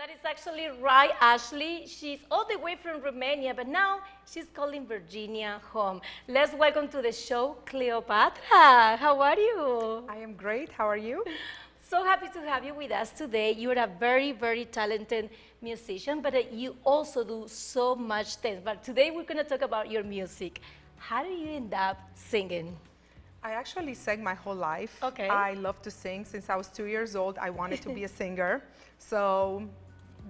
That is actually right, Ashley. She's all the way from Romania, but now she's calling Virginia home. Let's welcome to the show, Cleopatra. How are you? I am great. How are you? So happy to have you with us today. You're a very, very talented musician, but you also do so much things. But today we're going to talk about your music. How do you end up singing? I actually sang my whole life. Okay. I love to sing. Since I was 2 years old, I wanted to be a singer. So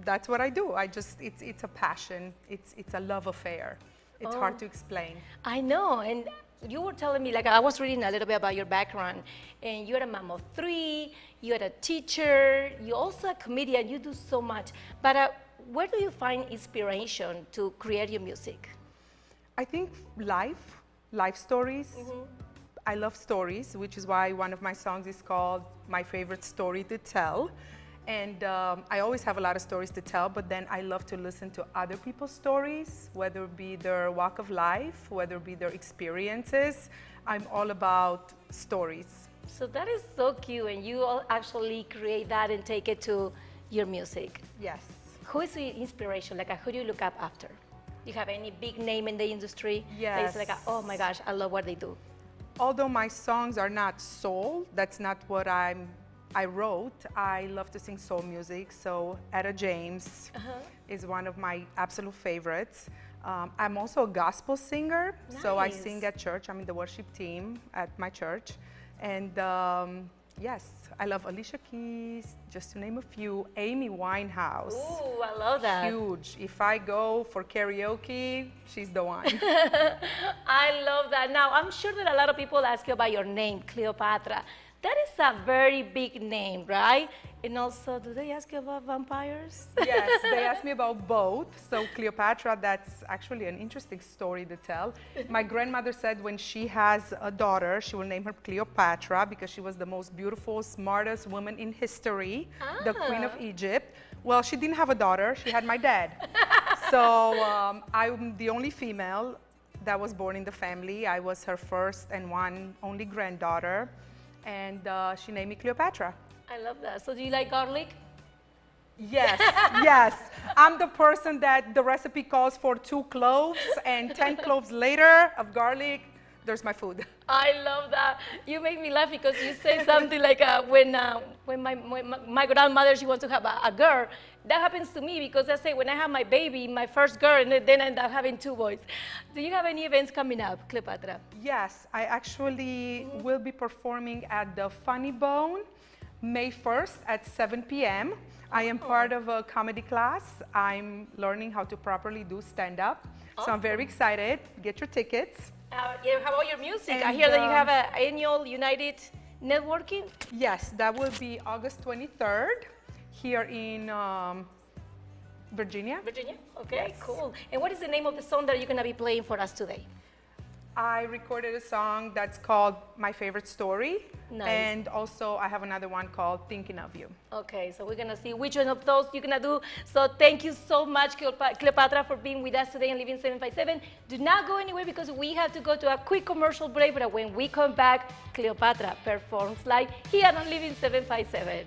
that's what I do. It's a passion. It's a love affair. It's hard to explain. I know, and you were telling me, like, I was reading a little bit about your background, and you're a mom of 3, you're a teacher, you're also a comedian, you do so much. But where do you find inspiration to create your music? I think life stories. I love stories, which is why one of my songs is called My Favorite Story to Tell. And I always have a lot of stories to tell, but then I love to listen to other people's stories, whether it be their walk of life, whether it be their experiences. I'm all about stories. So that is so cute, and you all actually create that and take it to your music. Yes. Who is the inspiration? Like, who do you look up after? Do you have any big name in the industry? Yes. That is like, oh my gosh, I love what they do. Although my songs are not soul, that's not what I wrote. I love to sing soul music, so Etta James is one of my absolute favorites. I'm also a gospel singer, so I sing at church. I'm in the worship team at my church. And yes, I love Alicia Keys, just to name a few. Amy Winehouse. Ooh, I love that. Huge. If I go for karaoke, she's the one. I love that. Now, I'm sure that a lot of people ask you about your name, Cleopatra. That is a very big name, right? And also, do they ask you about vampires? Yes, they asked me about both. So Cleopatra, that's actually an interesting story to tell. My grandmother said when she has a daughter, she will name her Cleopatra because she was the most beautiful, smartest woman in history, the Queen of Egypt. Well, she didn't have a daughter, she had my dad. So I'm the only female that was born in the family. I was her first and only granddaughter. And she named me Cleopatra. I love that. So do you like garlic? Yes, yes. I'm the person that the recipe calls for 2 cloves, and 10 cloves later of garlic, there's my food. I love that. You make me laugh because you say something like when my grandmother, she wants to have a girl. That happens to me because I say when I have my baby, my first girl, and then I end up having 2 boys. Do you have any events coming up, Cleopatra? Yes, I actually will be performing at the Funny Bone May 1st at 7 p.m. I am part of a comedy class. I'm learning how to properly do stand-up. So I'm very excited. Get your tickets. Yeah, how about your music? And, I hear that you have an annual United Networking. Yes, that will be August 23rd here in Virginia. Virginia? Okay, Yes. cool. And what is the name of the song that you're going to be playing for us today? I recorded a song that's called My Favorite Story. Nice. And also I have another one called Thinking of You. Okay, so we're going to see which one of those you're going to do. So thank you so much, Cleopatra, for being with us today on Living 757. Do not go anywhere because we have to go to a quick commercial break. But when we come back, Cleopatra performs live here on Living 757.